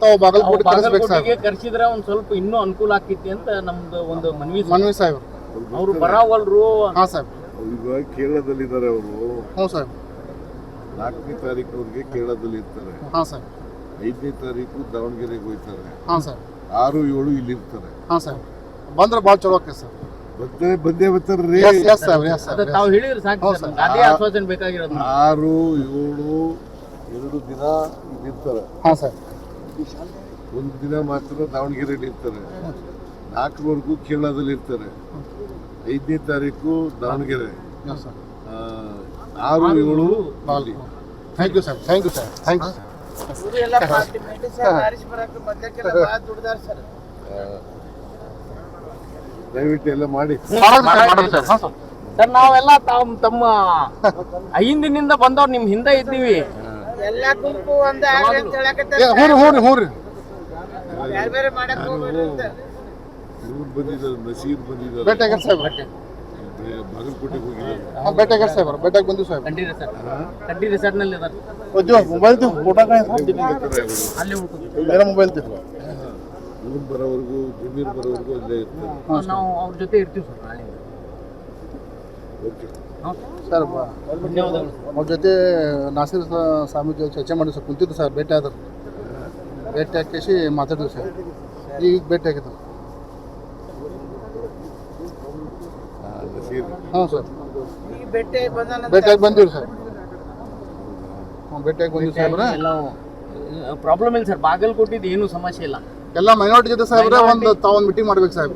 ತಾವು ಬಾಗಲಕೋಟೆ ಕಳಿಸ್ಬೇಕು ಸರ್. ಬಾಗಲಕೋಟೆಗೆ ಕರ್ಸಿದ್ರೆ ಒಂದ್ ಸ್ವಲ್ಪ ಇನ್ನೂ ಅನುಕೂಲ ಆಕಿತಿ ಅಂತ ನಮ್ದು ಒಂದು ಮನವಿ ಸಾಹೇಬ್ ಅವ್ರು ಬರಾವಲ್ರು. ಹಾಂ ಸಾಹೇಬ್. ಈಗ ಕೇರಳದಲ್ಲಿದ್ದಾರೆ ಅವರು. ಹ್ಞೂ ಸಾಹೇಬ್. 4ನೇ ತಾರೀಕು ಕೇರಳದಲ್ಲಿ ಇರ್ತಾರೆ. ಹಾಂ ಸರ್. 5ನೇ ತಾರೀಕು ದಾವಣಗೆರೆಗೆ ಹೋಗ್ತಾರೆ. ಹಾಂ ಸರ್. 6, 7 ಇಲ್ಲಿ ಇರ್ತಾರೆ. ಹಾಂ ಸರ್. ಬಂದ್ರೆ ಭಾಳ ಚಲೋ ಆಕೈತೆ ಸರ್. ಬಂದೇ ಬರ್ತಾರ್ರಿ. ತಾವು ಹೇಳಿದ್ರೆ ಸಾಕು ಸರ್, ಅದೇ ಆಶ್ವಾಸನೆ ಬೇಕಾಗಿರೋದು. 6, 7 2 ದಿನ ಇಲ್ಲಿರ್ತಾರೆ. ಹಾಂ ಸರ್. ಒಂದು ದಿನ ಮಾತ್ರ ದಾವಣಗೆರೆಯಲ್ಲಿ ಇರ್ತಾರೆ. 4ವರೆಗೂ ಕೇರಳದಲ್ಲಿ ಇರ್ತಾರೆ. 5ನೇ ತಾರೀಕು Davanagere. 6, 7 Bali. Thank you sir. Thank you sir. Thank you ದಯವಿಟ್ಟು ಎಲ್ಲ ಮಾಡಿ ಸರ್. ನಾವೆಲ್ಲ ತಮ್ಮ ಹಿಂದಿನಿಂದ ಬಂದವ್ರು ನಿಮ್ ಹಿಂದೆ ಇದ್ದೀವಿ. ಹ್ಞೂ ರೀ. ಇವ್ರು ಬಂದಿದ್ದಾರೆ, ನಸೀರ್ ಬಂದಿದ್ದಾರೆ. ಭೇಟಿಯಾಗ್ಯಾರ ಸಾಹೇಬ್. ಬಾಗಲಕೋಟೆಗೆ ಹೋಗಿದ್ದಾರೆ. ಭೇಟಿಯಾಗ್ಯಾರ ಸಾಹೇಬ್. ಭೇಟಿಯಾಗಿ ಬಂದಿವಿ ಸಾಹೇಬ್. ಕಂಡಿ ರೆಸಾರ್ಟ್ ನಲ್ಲಿ ಇದ್ದಾರೆ. ಮೊಬೈಲ್ ಫೋಟೋ ಅಲ್ಲಿ ಮೊಬೈಲ್ ಇವ್ರು ಬರೋವರೆಗೂ ಜಮೀರ್ ಬರೋವರೆಗೂ ಅಲ್ಲೇ ಇರ್ತಾರೆ. ನಾವು ಅವ್ರ ಜೊತೆ ಇರ್ತೀವಿ ಸರ್ ನಾಳೆ. Okay sir. ಅವ್ರ ಜೊತೆ ನಾಸೀರ್ ಸ್ವಾಮಿ ಜೊತೆ ಚರ್ಚೆ ಮಾಡಿ ಸರ್ ಕುಂತಿದ್ದು ಸರ್. ಭೇಟಿ ಆದ್ರು. ಭೇಟಿ ಹಾಕಿ ಮಾತಾಡಿದ್ವಿ ಸರ್. ಈಗ ಭೇಟಿ ಆಗಿದ್ದು. ಹಾಂ ಸರ್. ಭೇಟಿಯಾಗಿ ಬಂದಿವಿ ಸರ್. ಭೇಟಿಯಾಗಿ ಬಂದಿವಿ ಸಾಹೇಬ್ರ. ಪ್ರಾಬ್ಲಮ್ ಇಲ್ಲ ಸರ್, ಬಾಗಲಕೋಟಿದ್ದು ಏನು ಸಮಸ್ಯೆ ಇಲ್ಲ. ಎಲ್ಲ ಮೈನಾರಿಟಿ ಜೊತೆ ಸಾಹೇಬ್ರ ತಾವೊಂದು ಮೀಟಿಂಗ್ ಮಾಡ್ಬೇಕು ಸಾಹೇಬ್.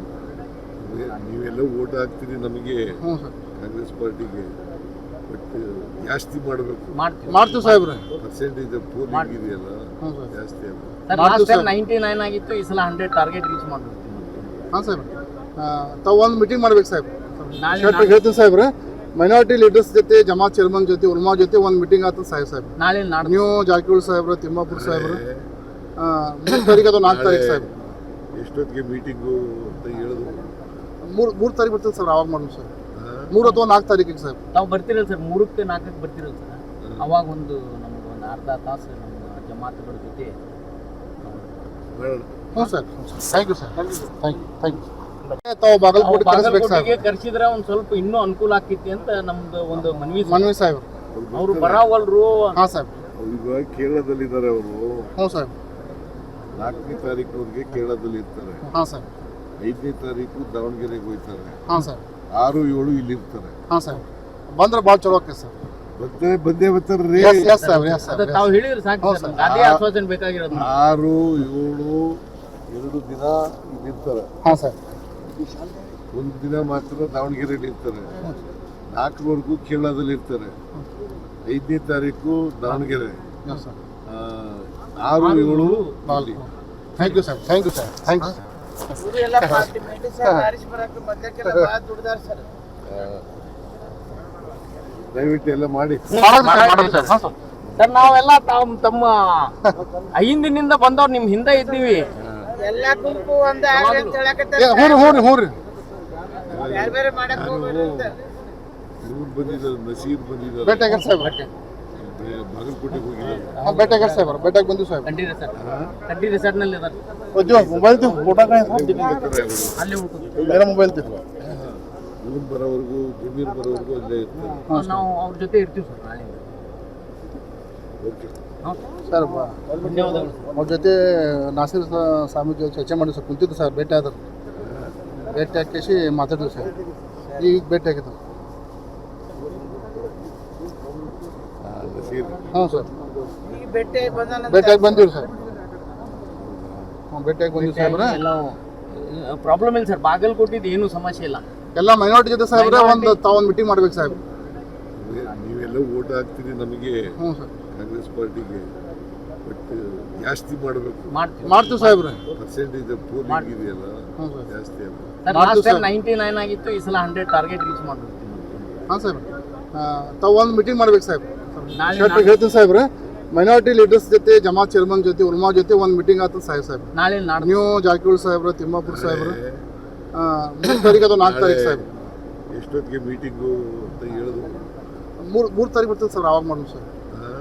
ನೀವೆಲ್ಲ ಓಟ್ ಹಾಕ್ತೀರಿ ನಮಗೆ. ಹ್ಞೂ ಸರ್. ಕಾಂಗ್ರೆಸ್ ಪಾರ್ಟಿಗೆ. ಬಟ್ ಜಾಸ್ತಿ ಮಾಡಬೇಕು. ಮಾಡ್ತೀವಿ ಸಾಹೇಬ್ರ. ಪರ್ಸೆಂಟೇಜ್ ಪೋಲಿಂಗ್ ಇದೆಯಲ್ಲ ಜಾಸ್ತಿ ಆಗುತ್ತೆ. 99 ಆಗಿತ್ತು, ಈ ಸಲ 100 ಟಾರ್ಗೆಟ್ ರೀಚ್ ಮಾಡಬೇಕು. ಹಾಂ ಸಾಹೇಬ್. ತಾವು ಒಂದು ಮೀಟಿಂಗ್ ಮಾಡ್ಬೇಕು ಸಾಹೇಬ್. ಹೇಳ್ತೀನಿ ಸಾಹೇಬ್ರ. ಮೈನಾರಿಟಿ ಲೀಡರ್ಸ್ ಜೊತೆ, ಜಮಾತ್ ಚೇರ್ಮನ್ ಜೊತೆ, ಉಲ್ಮಾ ಜೊತೆ ಒಂದು ಮೀಟಿಂಗ್ ಆಗ್ತದೆ ಸಾಹೇಬ್. ನಾಳೆ ನೀವು ಜಾರಕಿಹೊಳಿ ಸಾಹೇಬ್ರ, ತಿಮ್ಮಾಪುರ ಸಾಹೇಬ್ರ 3 ತಾರೀಕು ಅದು 4 ತಾರೀಕು ಸಾಹೇಬ್. ಎಷ್ಟೊತ್ತಿಗೆ ಮೀಟಿಂಗು ಅಂತ ಹೇಳಿದ್ರು? 3 ತಾರೀಕು ಬರ್ತದೆ ಸರ್. ಅವಾಗ ಮಾಡೋಣ ಸರ್. 3 ಅಥವಾ 4 ತಾರೀಕಿಗೆ ಸಾಹೇಬ್. ತಾವು ಬರ್ತಿರಲ್ಲ ಸರ್, 3ಕ್ಕೆ 4ಕ್ಕೆ ಬರ್ತಿರಲ್ಲ ಸರ್. ಅವಾಗ ನಮ್ಗೆ ಒಂದು ಅರ್ಧ ತಾಸು ನಮ್ಮ ಜಮಾತುಗಳ ಜೊತೆ. ಹ್ಞೂ sir. Thank you sir. Thank you. ತಾವು ಬಾಗಲಕೋಟೆಗೆ ಕರ್ಸಿದ್ರೆ ಒಂದ್ ಸ್ವಲ್ಪ ಇನ್ನೂ ಅನುಕೂಲ ಆಕಿತಿ ಅಂತ ನಮ್ದು ಒಂದು ಮನವಿ ಸಾಹೇಬ್. ಅವ್ರು ಬರಾವಲ್ರು. ಹಾಂ ಸಾಹೇಬ್. ಈಗ ಕೇರಳದಲ್ಲಿದ್ದಾರೆ ಅವರು. ಹ್ಞೂ ಸಾಹೇಬ್. 4ನೇ ತಾರೀಕು ಕೇರಳದಲ್ಲಿ ಇರ್ತಾರೆ. ಹಾಂ ಸರ್. 5ನೇ ತಾರೀಕು ದಾವಣಗೆರೆಗೆ ಹೋಗ್ತಾರೆ. ಹಾಂ ಸರ್. 6, 7 ಇಲ್ಲಿ ಇರ್ತಾರೆ. ಹಾಂ ಸರ್. ಬಂದ್ರೆ ಭಾಳ ಚಲೋ ಆಕೈತೆ ಸರ್. ಬಂದೇ ಬರ್ತಾರ್ರಿ. ತಾವು ಹೇಳಿದ್ರೆ ಸಾಕು ಸರ್, ಅದೇ ಆಶ್ವಾಸನೆ ಬೇಕಾಗಿರೋದು. 6, 7 2 ದಿನ ಇಲ್ಲಿರ್ತಾರೆ. ಹಾಂ ಸರ್. ಒಂದು ದಿನ ಮಾತ್ರ ದಾವಣಗೆರೆಯಲ್ಲಿ ಇರ್ತಾರೆ. 4ವರೆಗೂ ಕೇರಳದಲ್ಲಿ ಇರ್ತಾರೆ. 5ನೇ ತಾರೀಕು Davanagere. 6, 7 Bali. Thank you sir. Thank you sir. Thank you. ದಯವಿಟ್ಟು ಎಲ್ಲ ಮಾಡಿ ಸರ್. ನಾವೆಲ್ಲ ತಮ್ಮ ಹಿಂದಿನಿಂದ ಬಂದವ್ರು ನಿಮ್ ಹಿಂದೆ ಇದ್ದೀವಿ. ಹ್ಞೂ ರೀ. ಇವ್ರು ಬಂದಿದ್ದಾರೆ, ನಸೀರ್ ಬಂದಿದ್ದಾರೆ. ಭೇಟಿಯಾಗ್ಯಾರ ಸಾಹೇಬ್. ಬಾಗಲಕೋಟೆಗೆ ಹೋಗಿದ್ದಾರೆ. ಭೇಟಿಯಾಗ್ಯಾರ ಸಾಹೇಬ್. ಭೇಟಿಯಾಗಿ ಬಂದಿವಿ ಸಾಹೇಬ್. ಕಂಡಿ ರೆಸಾರ್ಟ್ ನಲ್ಲಿ ಇದ್ದಾರೆ. ಮೊಬೈಲ್ ಫೋಟೋ ಅಲ್ಲಿ ಮೊಬೈಲ್ ಇವ್ರು ಬರೋವರೆಗೂ ಜಮೀರ್ ಬರೋವರೆಗೂ ಅಲ್ಲೇ ಇರ್ತಾರೆ. ನಾವು ಅವ್ರ ಜೊತೆ ಇರ್ತೀವಿ ಸರ್ ನಾಳೆ. Okay sir. ಅವ್ರ ಜೊತೆ ನಾಸೀರ್ ಸ್ವಾಮಿ ಜೊತೆ ಚರ್ಚೆ ಮಾಡಿ ಸರ್ ಕುಂತಿದ್ದು ಸರ್. ಭೇಟಿ ಆದ್ರು. ಭೇಟಿ ಹಾಕಿ ಮಾತಾಡಿದ್ವಿ ಸರ್. ಈಗ ಭೇಟಿ ಆಗಿದ್ದು. ಹಾಂ ಸರ್. ಭೇಟಿಯಾಗಿ ಬಂದಿವಿ ಸರ್. ಭೇಟಿಯಾಗಿ ಬಂದಿವಿ ಸಾಹೇಬ್ರ. ಪ್ರಾಬ್ಲಮ್ ಇಲ್ಲ ಸರ್, ಬಾಗಲಕೋಟಿದ್ದು ಏನು ಸಮಸ್ಯೆ ಇಲ್ಲ. ಎಲ್ಲ ಮೈನಾರಿಟಿ ಜೊತೆ ಸಾಹೇಬ್ರ ತಾವೊಂದು ಮೀಟಿಂಗ್ ಮಾಡ್ಬೇಕು ಸಾಹೇಬ್. ನೀವೆಲ್ಲ ಓಟ್ ಹಾಕ್ತೀರಿ ನಮಗೆ. ಹ್ಞೂ ಸರ್. ಕಾಂಗ್ರೆಸ್ ಪಾರ್ಟಿಗೆ. ಬಟ್ ಜಾಸ್ತಿ ಮಾಡಬೇಕು. ಮಾಡ್ತೀವಿ ಸಾಹೇಬ್ರ. ಪರ್ಸೆಂಟೇಜ್ ಪೋಲಿಂಗ್ ಇದೆಯಲ್ಲ ಜಾಸ್ತಿ ಆಗುತ್ತೆ. 99 ಆಗಿತ್ತು, ಈ ಸಲ 100 ಟಾರ್ಗೆಟ್ ರೀಚ್ ಮಾಡಬೇಕು. ಹಾಂ ಸಾಹೇಬ್. ತಾವು ಒಂದು ಮೀಟಿಂಗ್ ಮಾಡ್ಬೇಕು ಸಾಹೇಬ್. ಹೇಳ್ತೀನಿ ಸಾಹೇಬ್ರ. ಮೈನಾರಿಟಿ ಲೀಡರ್ಸ್ ಜೊತೆ, ಜಮಾತ್ ಚೇರ್ಮನ್ ಜೊತೆ, ಉಲ್ಮಾ ಜೊತೆ ಒಂದು ಮೀಟಿಂಗ್ ಆಗ್ತದೆ ಸಾಹೇಬ್. ನಾಳೆ ನೀವು ಜಾರಕಿಹೊಳಿ ಸಾಹೇಬ್ರ, ತಿಮ್ಮಾಪುರ ಸಾಹೇಬ್ರ 3 ತಾರೀಕು ಅದು 4 ತಾರೀಕು ಸಾಹೇಬ್. ಎಷ್ಟೊತ್ತಿಗೆ ಮೀಟಿಂಗು ಅಂತ ಹೇಳಿದ್ರು? 3 ತಾರೀಕು ಬರ್ತದೆ ಸರ್. ಅವಾಗ ಮಾಡೋಣ ಸರ್.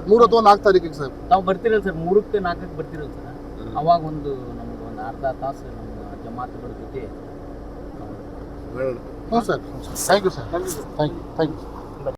3 ಅಥವಾ 4 ತಾರೀಕಿಗೆ ಸಾಹೇಬ್. ತಾವು ಬರ್ತಿರಲ್ಲ ಸರ್, 3ಕ್ಕೆ 4ಕ್ಕೆ ಬರ್ತಿರಲ್ಲ ಸರ್. ಅವಾಗ ಒಂದು ನಮ್ಗೆ ಒಂದು ಅರ್ಧ ತಾಸು ನಮ್ಮ ಜಮಾತುಗಳ ಜೊತೆ ಮಾಡೋಣ. ಹ್ಞೂ sir thank you sir thank you